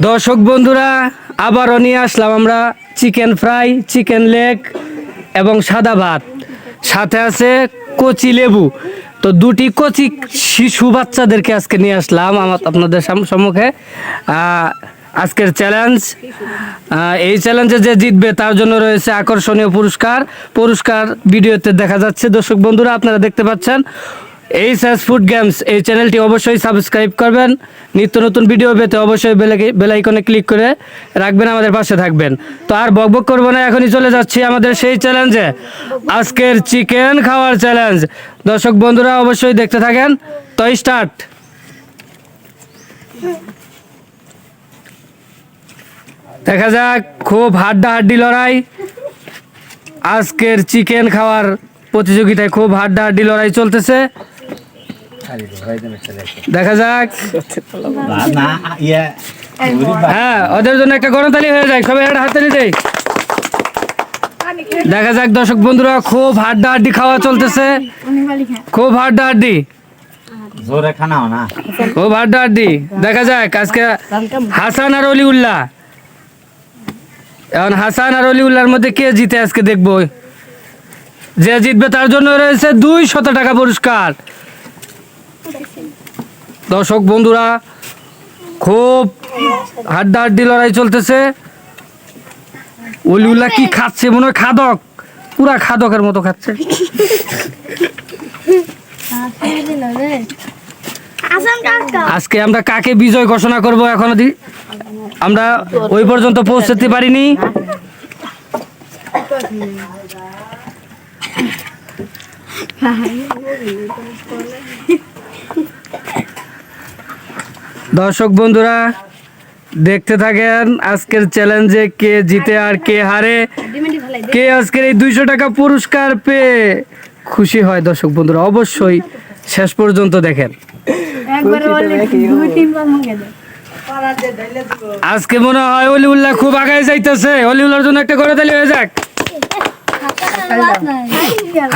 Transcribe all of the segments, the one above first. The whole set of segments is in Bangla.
দর্শক বন্ধুরা আবারও নিয়ে আসলাম আমরা চিকেন ফ্রাই, চিকেন লেগ এবং সাদা ভাত, সাথে আছে কচি লেবু। তো দুটি কচি শিশু বাচ্চাদেরকে আজকে নিয়ে আসলাম আপনাদের সম্মুখে। আজকের চ্যালেঞ্জ, এই চ্যালেঞ্জে যে জিতবে তার জন্য রয়েছে আকর্ষণীয় পুরস্কার ভিডিওতে দেখা যাচ্ছে। দর্শক বন্ধুরা আপনারা দেখতে পাচ্ছেন এইচএস ফুড গেমস, এই চ্যানেলটি অবশ্যই সাবস্ক্রাইব করবেন। নিত্য নতুন ভিডিও পেতে অবশ্যই বেল আইকনে ক্লিক করে রাখবেন, আমাদের পাশে থাকবেন। তো আর বকবক করবো না, এখনই চলে যাচ্ছি আমাদের সেই চ্যালেঞ্জে, আজকের চিকেন খাওয়ার চ্যালেঞ্জ। দর্শক বন্ধুরা অবশ্যই দেখতে থাকেন। তো স্টার্ট। দেখা যাক, খুব হাড্ডাহাড্ডি লড়াই আজকের চিকেন খাওয়ার প্রতিযোগিতায়, খুব হাড্ডাহাড্ডি লড়াই চলতেছে। দেখা যাক। হ্যাঁ, ওদের জন্য একটা গণতালি হয়ে যায়, সবাই একটা হাততালি দেয়। দেখা যাক দর্শক বন্ধুরা, খুব হাড্ডাহাড্ডি খাওয়া চলতেছে, খুব হাড্ডাহাড্ডি, খুব হাড্ডাহাড্ডি। দেখা যাক আজকে হাসান আর অলিউল্লাহ, এখন হাসান আর অলিউল্লাহর মধ্যে কে জিতে আজকে দেখবো। যে জিতবে তার জন্য রয়েছে 200 টাকা পুরস্কার। দর্শক বন্ধুরা, খুব হাড্ডাহাড্ডি লড়াই চলতেছে। অলিউল্লাহ কি খাচ্ছে, মনে হয় খাদক, পুরা খাদকের মতো খাচ্ছে। আজকে আমরা কাকে বিজয় ঘোষণা করব এখনো আমরা ওই পর্যন্ত পৌঁছতে পারিনি। দর্শক বন্ধুরা দেখতে থাকেন আজকের চ্যালেঞ্জে কে জিতে আর কে হারে, কে আজকের এই 200 টাকা পুরস্কার পেয়ে খুশি হয়। দর্শক বন্ধুরা অবশ্যই শেষ পর্যন্ত দেখেন। আজকে মনে হয় অলিউল্লাহ খুব আগায় যাইতেছে, অলিউল্লাহর জন্য একটা করে তালি হয়ে যাক।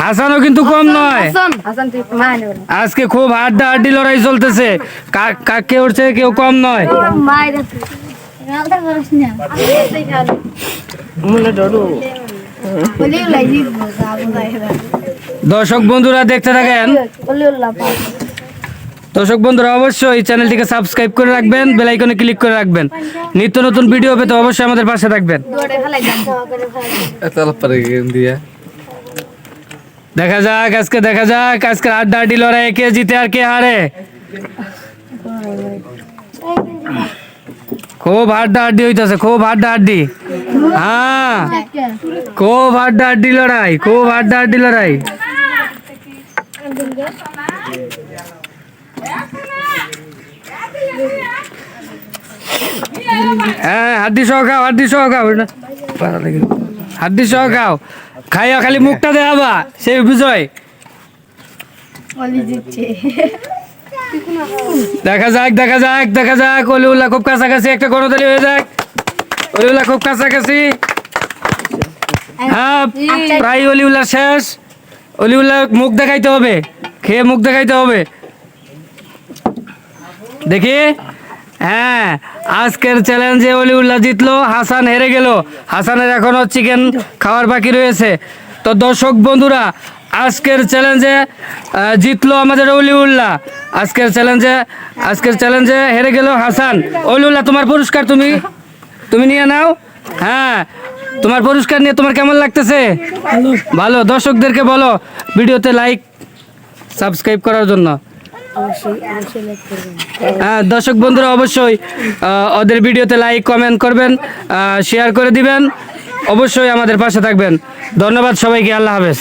হাসানও কিন্তু কম নয়, আজকে খুব হাড্ডাহাড্ডি লড়াই চলতেছে, কেউ উঠছে কেউ কম নয়। দর্শক বন্ধুরা দেখতে থাকেন। দর্শক বন্ধুরা অবশ্যই চ্যানেলটিকে সাবস্ক্রাইব করে রাখবেন, বেল আইকনে ক্লিক করে রাখবেন। নিত্য নতুন ভিডিও পেতে অবশ্যই আমাদের পাশে থাকবেন। দেখা যাক আজকে হাড্ডাহাড্ডি লড়াই, কে জিতে আর কে হারে। খুব হাড্ডাহাড্ডি হইতেছে, খুব হাড্ডাহাড্ডি। হ্যাঁ, খুব হাড্ডাহাড্ডি লড়াই, খুব হাড্ডাহাড্ডি লড়াই। হ্যাঁ, হাড্ডি সহ খাও, হাড্ডি সহ খাও, হাড্ডি সহ খাও, খাইয়া খালি মুখটা দেখাবা, সেই বিজয়। দেখা যাক অলিউল্লাহ খুব কাছাকাছি, একটা গণতালি হয়ে যাক। অলিউল্লাহ খুব কাছাকাছি। হ্যাঁ, প্রায় অলিউল্লাহ শেষ। অলিউল্লাহ মুখ দেখাইতে হবে, খেয়ে মুখ দেখাইতে হবে, দেখি। হ্যাঁ, আজকের চ্যালেঞ্জে অলিউল্লাহ জিতলো, হাসান হেরে গেল। হাসানের এখনো চিকেন খাওয়ার বাকি রয়েছে। তো দর্শক বন্ধুরা আজকের চ্যালেঞ্জে জিতলো আমাদের অলিউল্লাহ, আজকের চ্যালেঞ্জে হেরে গেল হাসান। অলিউল্লাহ তোমার পুরস্কার তুমি নিয়ে নাও। হ্যাঁ, তোমার পুরস্কার নিয়ে তোমার কেমন লাগতেছে? ভালো। দর্শকদেরকে বলো ভিডিওতে লাইক সাবস্ক্রাইব করার জন্য। হ্যাঁ, দর্শক বন্ধুরা অবশ্যই ওদের ভিডিওতে লাইক কমেন্ট করবেন, শেয়ার করে দিবেন, অবশ্যই আমাদের পাশে থাকবেন। ধন্যবাদ সবাইকে, আল্লাহ হাফেজ।